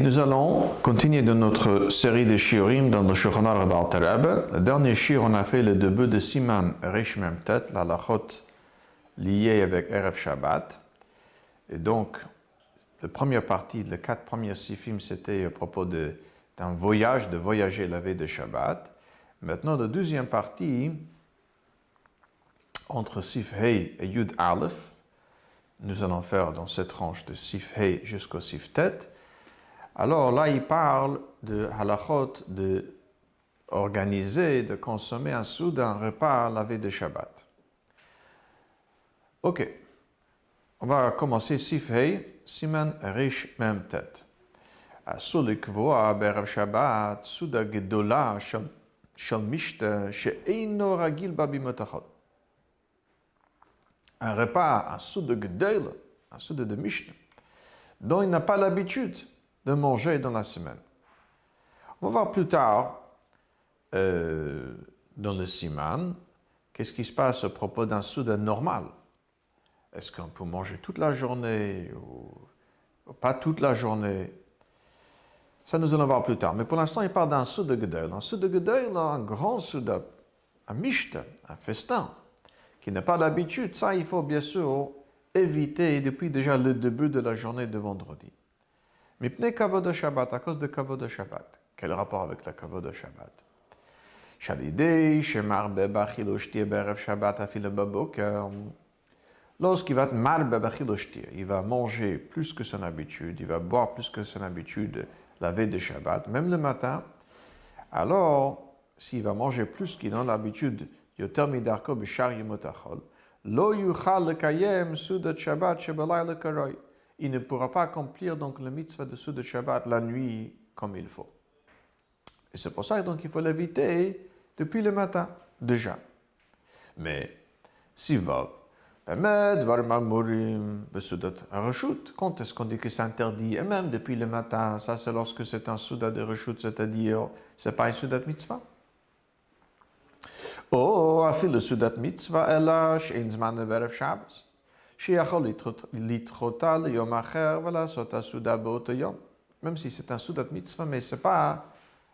nous allons continuer de notre série de shiurim dans le Shulchan Aruch d'Alter Rebbe. Le dernier shiur, on a fait le début de Siman Resh Mem Tet, la halachot liée avec Erev Shabbat. Et donc, la première partie, les 4 premiers sifim, c'était à propos d'un voyage, de voyager la veille de Shabbat. Maintenant, la deuxième partie, entre Sif Hei et Yud Aleph, nous allons faire dans cette tranche de Sif Hei jusqu'au Sif Tet. Alors là, il parle de halachot, de organiser, de consommer un soudain repas la veille de Shabbat. Ok, on va commencer Sif Hei, Siman Resh Mem Tet. אסור לקבוע בערב שבת סעודה גדולה של משתה שאינו רגיל בה בימות החול. Un repas, un souda גדולה, un souda de Mishnah, dont il n'a pas l'habitude de manger dans la semaine. On va voir plus tard, dans le Siman, qu'est-ce qui se passe à propos d'un souda normal. Est-ce qu'on peut manger toute la journée ou pas toute la journée? Ça, nous allons voir plus tard. Mais pour l'instant, il parle d'un souda gedol. Un souda gedol, un grand souda, un mishta, un festin, qui n'a pas l'habitude. Ça, il faut bien sûr éviter depuis déjà le début de la journée de vendredi. Mipnei kavod Shabbat, à cause de kavod Shabbat. Quel rapport avec la kavod Shabbat? Shalidei shemarbe bachilo shtir be'erev Shabbat afile baboker. Lorsqu'il va être marbe bachilo shtir, il va manger plus que son habitude, il va boire plus que son habitude la veille de Shabbat, même le matin. Alors, s'il va manger plus qu'il a l'habitude, yoter midarko b'shar yemot hachol, lo yuchal lekayem sudat Shabbat shebalayla karoi. Il ne pourra pas accomplir donc le mitzvah de Soudat Shabbat la nuit comme il faut. Et c'est pour ça donc il faut l'éviter depuis le matin, déjà. Mais, si va, quand est-ce qu'on dit que c'est interdit? Et même depuis le matin, ça c'est lorsque c'est un Soudat de Reshut, c'est-à-dire, c'est pas un Soudat mitzvah. Oh, afil le Soudat mitzvah, ela, she'en zman be'erev Shabbos. Même si c'est un Soudat mitzvah, mais ce n'est pas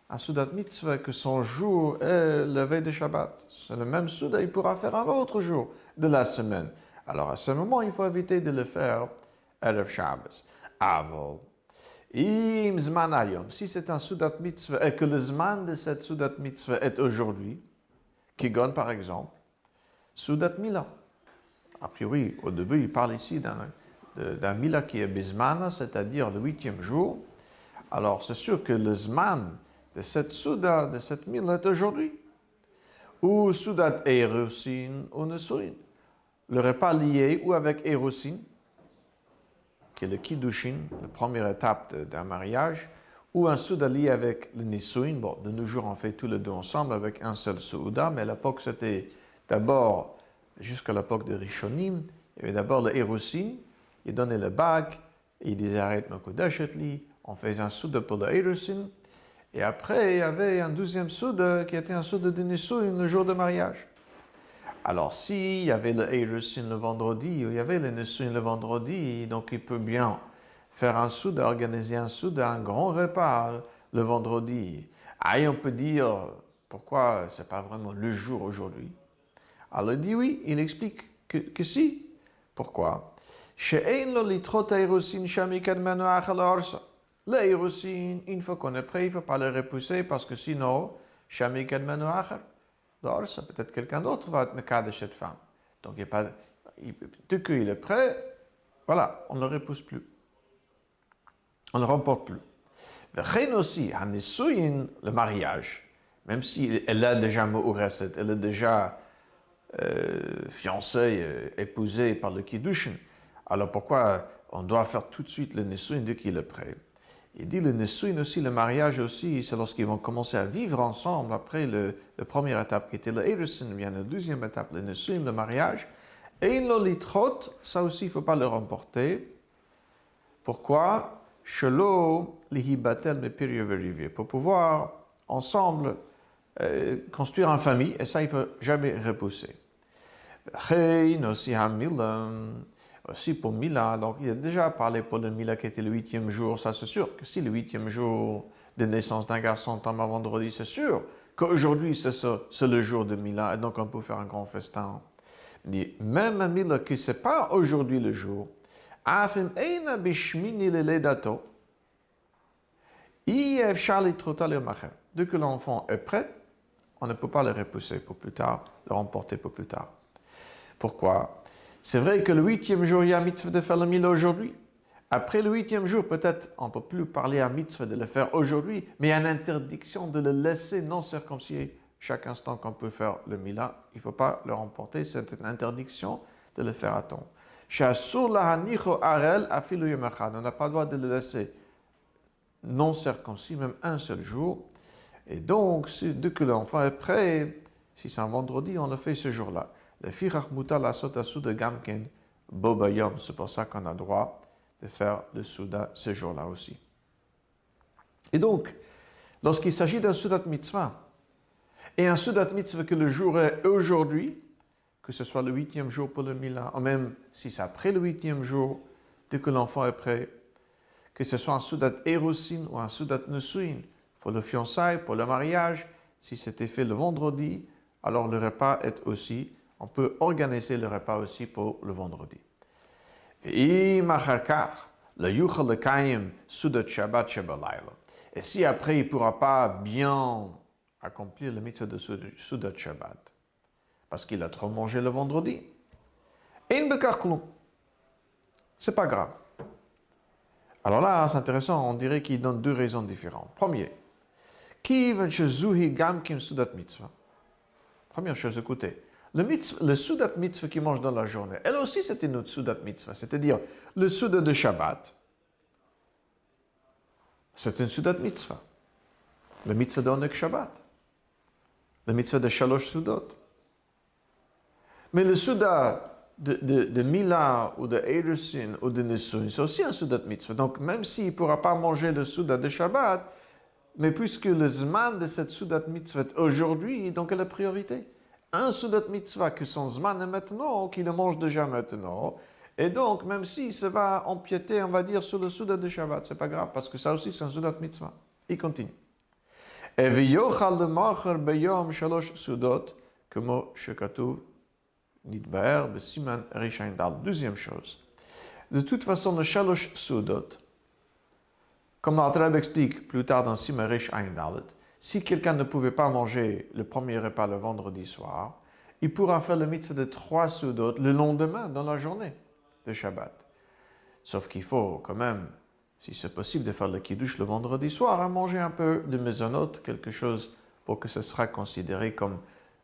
un Soudat mitzvah que son jour est le veille de Shabbat. C'est le même Soudat, il pourra faire un autre jour de la semaine. Alors à ce moment, il faut éviter de le faire Erev Shabbos. Avol. Im zman hayom. Si c'est un Soudat mitzvah et que le zman de cette Soudat mitzvah est aujourd'hui, Kigon par exemple, Soudat Mila. A priori, au début, il parle ici d'un Mila qui est Bismana, c'est-à-dire le 8e jour. Alors, c'est sûr que le Zman de cette Souda, de cette Mila, est aujourd'hui. Ou Soudat Erusin ou Nesuin. Le repas lié ou avec Erusin, qui est le Kiddushin, la première étape d'un mariage, ou un Souda lié avec le Nesuin. Bon, de nos jours, on fait tous les deux ensemble avec un seul Souda, mais à l'époque, c'était d'abord jusqu'à l'époque de Rishonim, il y avait d'abord le Erusin, il donnait le bague, il disait arrête Mekudeshetli, on faisait un souda pour le Erusin, et après il y avait un deuxième souda qui était un souda de Nisuin le jour de mariage. Alors s'il y avait le Erusin le vendredi, ou il y avait le Nisuin le vendredi, donc il peut bien faire un souda, organiser un souda, un grand repas le vendredi. Ah, et on peut dire pourquoi c'est pas vraiment le jour aujourd'hui. Alors il dit oui, il explique que si. Pourquoi? Le Erusin, une fois qu'on est prêt, il ne faut pas le repousser parce que sinon, peut-être quelqu'un d'autre va être mekad de cette femme. Donc dès qu'il est prêt, voilà, on ne le repousse plus. On ne le remporte plus. Aussi, le mariage, même si elle a déjà mouresset, elle est déjà fiancée, épousée par le Kiddushin. Alors pourquoi on doit faire tout de suite le Nesuin dès qu'il est prêt? Il dit le Nesuin aussi, le mariage aussi, c'est lorsqu'ils vont commencer à vivre ensemble après la première étape qui était le Erusin, bien la deuxième étape, le Nesuin, le mariage. Et l'olitrot, ça aussi il ne faut pas le remporter. Pourquoi? Shelo lihibatel me perioverivier. Pour pouvoir ensemble construire une famille, et ça, il ne faut jamais repousser. aussi pour Mila, donc il a déjà parlé pour le Mila qui était le 8e jour, ça c'est sûr que si le 8e jour de naissance d'un garçon tombe un vendredi, c'est sûr qu'aujourd'hui c'est le jour de Mila, et donc on peut faire un grand festin. Il dit, même un Mila que c'est pas aujourd'hui le jour, Afim eina bishmini leledato, dès que l'enfant est prêt, on ne peut pas le repousser pour plus tard, le remporter pour plus tard. Pourquoi? C'est vrai que le 8e jour, il y a mitzvah de faire le Mila aujourd'hui. Après le 8e jour, peut-être on ne peut plus parler à mitzvah de le faire aujourd'hui, mais il y a une interdiction de le laisser non circoncis chaque instant qu'on peut faire le Mila. Il ne faut pas le remporter, c'est une interdiction de le faire à temps. On n'a pas le droit de le laisser non circoncis, même un seul jour. Et donc, dès que l'enfant est prêt, si c'est un vendredi, on le fait ce jour-là. Le fichach mutar lasot de gamken bobayom, c'est pour ça qu'on a droit de faire le souda ce jour-là aussi. Et donc, lorsqu'il s'agit d'un soudat mitzvah, et un soudat mitzvah que le jour est aujourd'hui, que ce soit le 8e jour pour le Mila, ou même si c'est après le 8e jour, dès que l'enfant est prêt, que ce soit un soudat erusin ou un soudat nesuin, pour le fiançailles, pour le mariage, si c'était fait le vendredi, alors le repas est aussi, on peut organiser le repas aussi pour le vendredi. Et si après il ne pourra pas bien accomplir le mitzvah de Soudat Shabbat, parce qu'il a trop mangé le vendredi, c'est pas grave. Alors là, c'est intéressant, on dirait qu'il donne deux raisons différentes. Premier, première chose, écoutez, le Soudat mitzvah qu'il mange dans la journée, elle aussi c'était notre Soudat mitzvah, c'est-à-dire le Soudat de Shabbat, c'est une Soudat mitzvah. Le mitzvah d'Onek Shabbat, le mitzvah de Shalosh Soudot. Mais le Soudat de Mila ou de Edersin ou de Nesuin, c'est aussi un Soudat mitzvah. Donc même s'il ne pourra pas manger le Soudat de Shabbat, mais puisque le Zman de cette Soudat mitzvah est aujourd'hui, donc elle a priorité. Un Soudat mitzvah que son Zman est maintenant, qu'il le mange déjà maintenant, et donc même s'il se va empiéter, on va dire, sur le Soudat de Shabbat, c'est pas grave, parce que ça aussi c'est un Soudat mitzvah. Il continue. Et v'yochal l'macher beyom shalosh sudot, como shekatuv nidbaer b'siman rishain dal. Deuxième chose. De toute façon, le shalosh sudot, comme l'Alter explique plus tard dans Siman rishain dalet, si quelqu'un ne pouvait pas manger le premier repas le vendredi soir, il pourra faire le mitzvah de 3 sudot le lendemain dans la journée de Shabbat. Sauf qu'il faut quand même, si c'est possible, de faire le kiddush le vendredi soir, à manger un peu de mezonot, quelque chose pour que ce sera considéré comme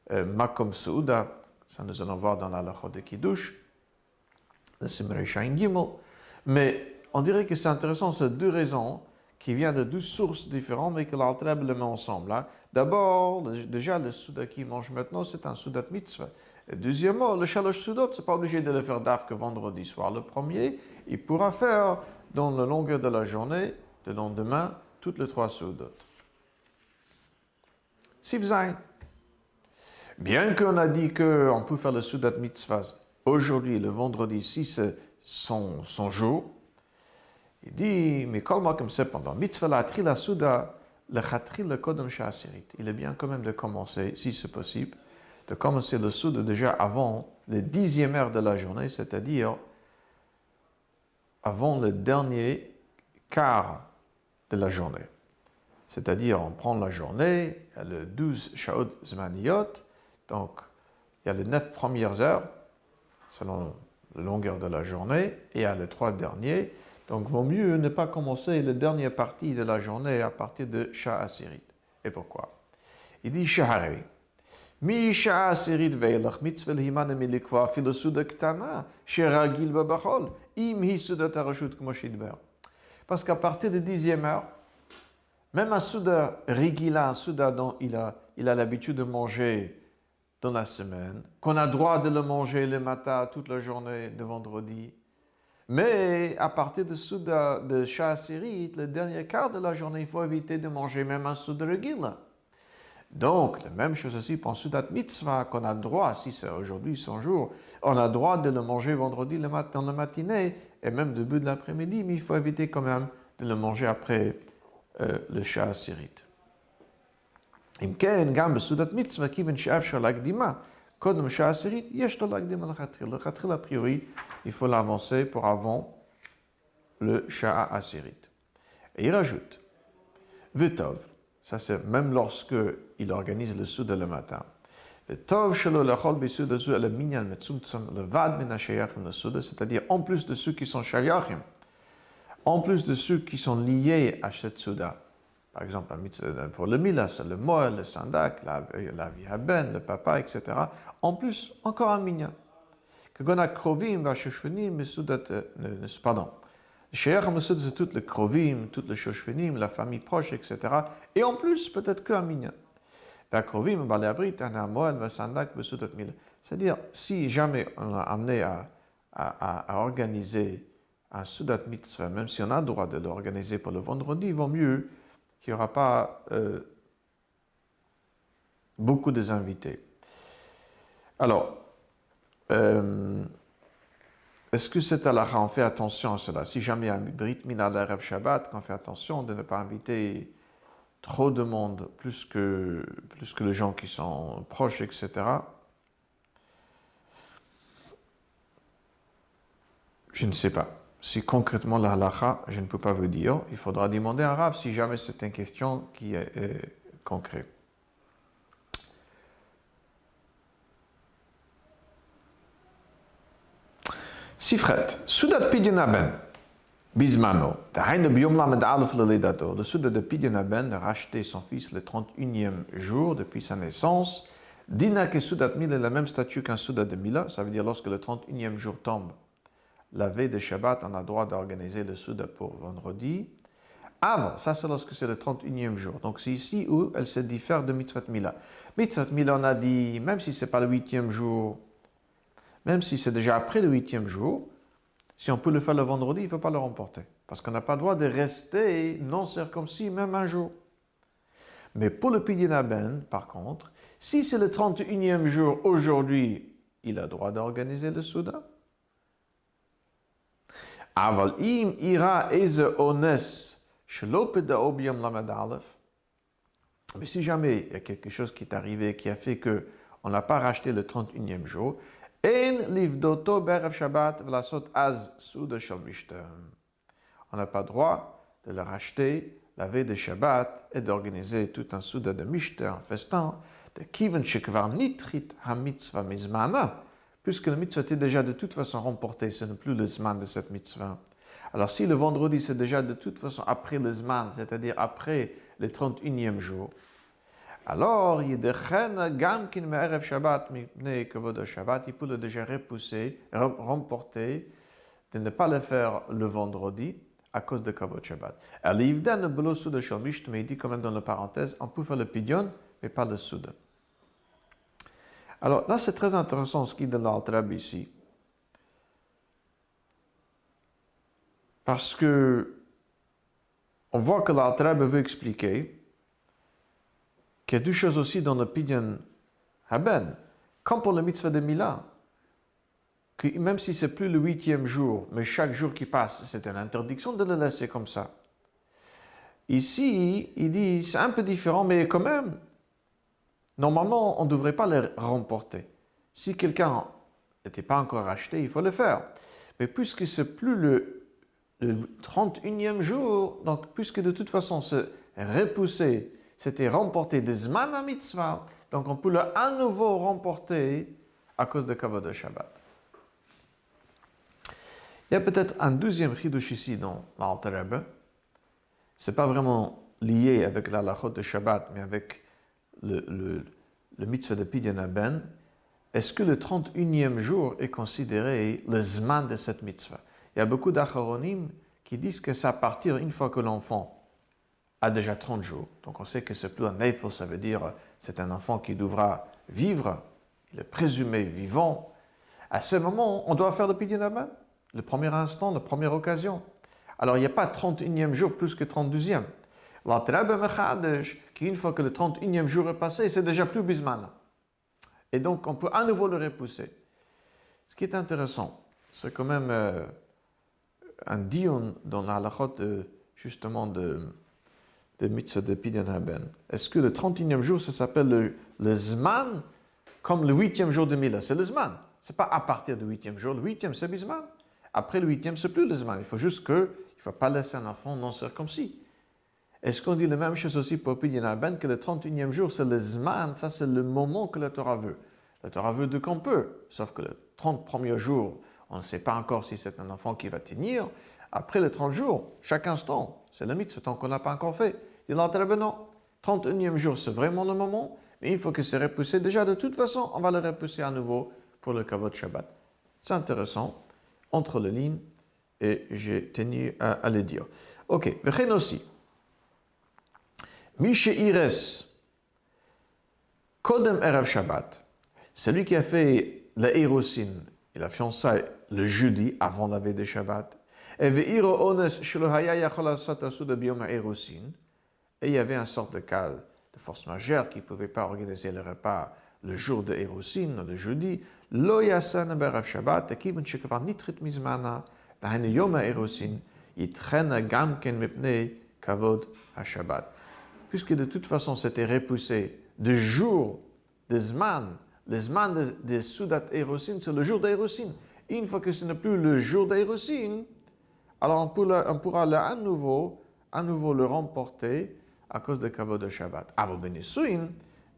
makom souda. Ça nous allons voir dans la halakha de kiddush, le Siman rishain gimel. Mais on dirait que c'est intéressant, ces deux raisons qui viennent de deux sources différentes, mais que l'Alter Rebbe le met ensemble. Hein. D'abord, déjà, le souda qu'il mange maintenant, c'est un soudat mitzvah. Et deuxièmement, le shalosh soudot, c'est pas obligé de le faire d'af que vendredi soir. Le premier, il pourra faire dans la longueur de la journée, le lendemain, toutes les 3 soudot. Sivzain. Bien qu'on a dit qu'on peut faire le soudat mitzvah aujourd'hui, le vendredi, si c'est son jour, il dit, mais comme cependant, mitzvah la trila souda, le chatril le kodem sha'asirit. Il est bien quand même de commencer, si c'est possible, de commencer le souda déjà avant le 10e heure de la journée, c'est-à-dire avant le dernier quart de la journée. C'est-à-dire, on prend la journée, il y a le 12 sha'od zmaniyot, donc il y a les 9 premières heures, selon la longueur de la journée, et il y a les 3 derniers. Donc, il vaut mieux ne pas commencer la dernière partie de la journée à partir de Sha'asirit. Et pourquoi? Il dit Sha'ari. Mi Sha'asirit ve'elach mitzvah l'himane milikva filo suda ktana she'ragil babachol im hi suda tarashut kmo shidber. Parce qu'à partir de 10e heure, même un suda rigila, un suda dont il a l'habitude de manger dans la semaine, qu'on a droit de le manger le matin toute la journée de vendredi, mais à partir de Souda de Sha'asirit, le dernier quart de la journée, il faut éviter de manger même un Souda Regila. Donc, la même chose aussi pour un Sudat Mitzvah, qu'on a le droit, si c'est aujourd'hui son jour, on a le droit de le manger vendredi dans la matinée, et même début de l'après-midi, mais il faut éviter quand même de le manger après le Shah Asirit. אם כן, גם בסעודת מצווה, כיוון שאפשר להקדימה, קודם שעה עשירית, יש לו להקדימה לכתחילה. לכתחילה, a priori, il faut l'avancer pour avant le שעה עשירית. Et il rajoute, ותov, ça c'est même lorsque il organise le סעודה le matin, ותov שלו לאכול בסעודה זו על המניין מצומצם לבד מן השייכים לסעודה, c'est-à-dire en plus de ceux qui sont shayachim, en plus de ceux qui sont liés à cette סעודה, par exemple, pour le Mila, c'est le Moël, le Sandak, la Vihaben, le Papa, etc. En plus, encore un minyan. Quand on a Krovim, Vashoshvenim, pardon. Sheikh Mesud, c'est tout le Krovim, tout le Shoshvenim, la famille proche, etc. Et en plus, peut-être qu'un minyan. Krovim, Baléabrit, un Moël, le Sandak, Mesoudat Mila. C'est-à-dire, si jamais on a amené à organiser un Sudat Mitzvah, même si on a le droit de l'organiser pour le vendredi, il vaut mieux qu'il n'y aura pas beaucoup des invités. Alors, est-ce que c'est halakha? On fait attention à cela. Si jamais il y a un Brit Mina l'Erev Shabbat, on fait attention de ne pas inviter trop de monde, plus que les gens qui sont proches, etc. Je ne sais pas. Si concrètement la halakha, je ne peux pas vous dire, il faudra demander à un Rav si jamais c'est une question qui est concrète. Sifret, Sudat Pidyon Haben, Bismano, le Sudat de Pidyon Haben de racheter son fils le 31e jour depuis sa naissance, Dina que Sudat Mila est la même statut qu'un Sudat de Mila, ça veut dire lorsque le 31e jour tombe. La veille de Shabbat, on a le droit d'organiser le Souda pour vendredi. Avant, ça c'est lorsque c'est le 31e jour. Donc c'est ici où elle se diffère de Mitzvot Mila. Mitzvot Mila, on a dit, même si ce n'est pas le 8e jour, même si c'est déjà après le 8e jour, si on peut le faire le vendredi, il ne faut pas le remporter. Parce qu'on n'a pas le droit de rester non circoncis même un jour. Mais pour le Pidyon Haben, par contre, si c'est le 31e jour aujourd'hui, il a le droit d'organiser le Souda. Mais si jamais il y a quelque chose qui est arrivé qui a fait qu'on n'a pas racheté le 31e jour, on n'a pas le droit de le racheter la veille de Shabbat et d'organiser tout un souda de mishter, un festin, de kiven shekvar nitrit ha-mitzvah mizmana, puisque le mitzvah est déjà de toute façon remporté, ce n'est plus le zman de cette mitzvah. Alors si le vendredi c'est déjà de toute façon après le zman, c'est-à-dire après le 31e jour, alors il peut le déjà repousser, remporter, de ne pas le faire le vendredi à cause de Kavod Shabbat. Alors il dit quand même dans la parenthèse, on peut faire le pidyon, mais pas le souda. Alors là, c'est très intéressant ce qu'il dit de l'Alter Rebbe ici. Parce que on voit que l'Alter Rebbe veut expliquer qu'il y a deux choses aussi dans le Pidyon Haben, comme pour le mitzvah de Mila, que même si c'est plus le 8e jour, mais chaque jour qui passe, c'est une interdiction de le laisser comme ça. Ici, il dit, c'est un peu différent, mais quand même, normalement, on ne devrait pas le remporter. Si quelqu'un n'était pas encore acheté, il faut le faire. Mais puisque c'est plus le 31e jour, donc puisque de toute façon c'est repoussé, c'était remporté des Zman à Mitzvah, donc on peut le à nouveau remporter à cause de Kavod Shabbat. Il y a peut-être un deuxième chidush ici dans l'Alter Rebbe. Ce n'est pas vraiment lié avec la halachot de Shabbat, mais avec le mitzvah de Pidyon Haben. Est-ce que le 31e jour est considéré le Zman de cette mitzvah? Il y a beaucoup d'achoronim qui disent que c'est à partir une fois que l'enfant a déjà 30 jours. Donc on sait que c'est plus un neifel, ça veut dire c'est un enfant qui devra vivre, il est présumé vivant. À ce moment, on doit faire le Pidyon Haben, le premier instant, la première occasion. Alors il n'y a pas 31e jour plus que 32e. La Rebbe Mechadesh, qu'une fois que le 31e jour est passé, c'est déjà plus Bismana. Et donc, on peut à nouveau le repousser. Ce qui est intéressant, c'est quand même un dion dans la halachot justement de mitzvah de Pidyon Haben. Est-ce que le 31e jour, ça s'appelle le Zman, comme le 8e jour de Mila? C'est le Zman. Ce n'est pas à partir du 8e jour. Le 8e, c'est Bisman. Après le 8e, c'est plus le Zman. Il faut juste il ne faut pas laisser un enfant non circoncis. Est-ce qu'on dit la même chose aussi pour Pidyon Haben, que le 31e jour, c'est le Zman, ça c'est le moment que la Torah veut. La Torah veut de qu'on peut, sauf que le 30 premier jour, on ne sait pas encore si c'est un enfant qui va tenir. Après les 30 jours, chaque instant, c'est la mitzvah tant qu'on n'a pas encore fait. Il dit là, non, 31e jour, c'est vraiment le moment, mais il faut que c'est repoussé. Déjà, de toute façon, on va le repousser à nouveau pour le Kavod Shabbat. C'est intéressant, entre les lignes, et j'ai tenu à le dire. Ok, Vechen aussi. Mishe Ires, Kodem Erev Shabbat, celui qui a fait la Erosin et la fiançaille le jeudi avant la veille de Shabbat, et il y avait une sorte de cas de force majeure qui ne pouvait pas organiser le repas le jour de Erosin, le jeudi, lo yasan berav Shabbat, kibun shekvar nitrit mizmana, dahine yom Erosin, yitrena gamken mipnei kavod ha-Shabbat. Puisque de toute façon c'était repoussé de jour, de Zman, le Zman de Soudat Erosin, c'est le jour d'Erosin. Une fois que ce n'est plus le jour d'Erosin, alors on pourra à nouveau le remporter à cause de Kavod de Shabbat. Avo benisuin,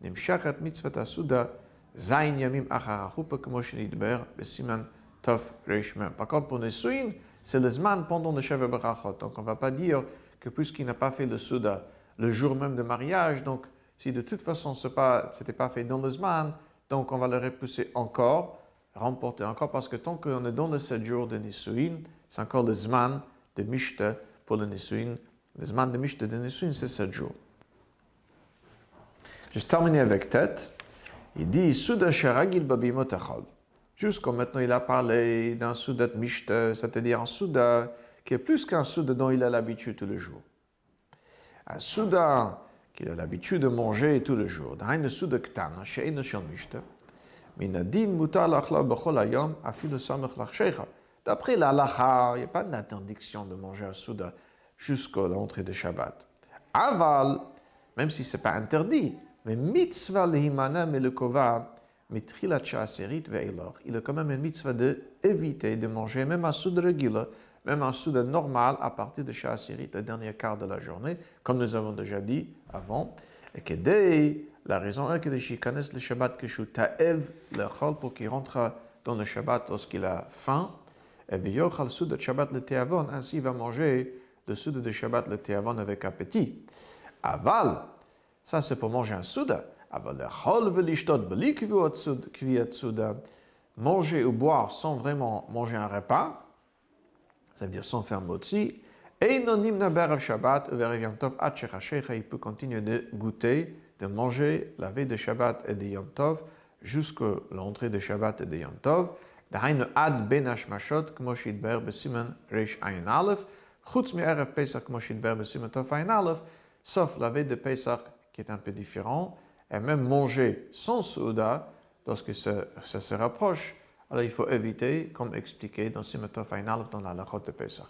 nimshachat mitzvat Souda, zayin yamim acharachupa kmo shenidber, besiman tov reishmem. Par contre, pour Nisuin, c'est le Zman pendant le Sheva Berachot. Donc on ne va pas dire que puisqu'il n'a pas fait le Souda le jour même de mariage, donc si de toute façon ce n'était pas fait dans le Zman, donc on va le repousser encore, remporter encore, parce que tant qu'on est dans les 7 jours de Nisuin, c'est encore le Zman de Mishta pour le Nisuin. Le Zman de Mishta de Nisuin, c'est 7 jours. Je termine avec tête. Il dit Souda Sharagil Babimot Achal. Jusqu'à maintenant, il a parlé d'un Souda de Mishta, c'est-à-dire un Souda qui est plus qu'un Souda dont il a l'habitude tous les jours. Un Souda qu'il a l'habitude de manger tous les jours. D'un Souda Ktana, She'ena Shel Mishta. Minadin mutar lachla b'chol hayom afilu samech lachshecha. D'après la halacha, il n'y a pas d'interdiction de manger un Souda jusqu'à l'entrée de Shabbat. Aval, même si ce n'est pas interdit, mais mitzvah lehimana melekova mitrilat sha'aserit ve'ilor. Il a quand même une mitzvah d'éviter de manger même un Souda régulier, même un Souda normal à partir de sha'aserit, le dernier quart de la journée, comme nous avons déjà dit avant. Et que dès la raison est que le shikanes le Shabbat que ta'ev le chol pour qu'il rentre dans le Shabbat lorsqu'il a faim. Et v'yochal Souda Shabbat le teavon, ainsi il va manger le Souda de Shabbat le teavon avec appétit. Aval, ça c'est pour manger un Souda. Aval le chol v'lishtot beli kviyat Souda, manger ou boire sans vraiment manger un repas, ça veut dire sans faire motzi. Et non nimna berav Shabbat, ve'erev Yom Tov, ad shechashecha, il peut continuer de goûter, de manger la veille de Shabbat et de Yom Tov, jusqu'à l'entrée de Shabbat et de Yom Tov. D'haïnu ad ben hashmashot, kmo shidber besiman reish ayin aleph, chutz mi erev Pesach, kmo shidber besiman tov ayin aleph, sauf la veille de Pesach, qui est un peu différent, et même manger sans Souda, lorsque ça se rapproche, alors il faut éviter, comme expliqué dans Siman tov ayin aleph, dans la halachot de Pesach.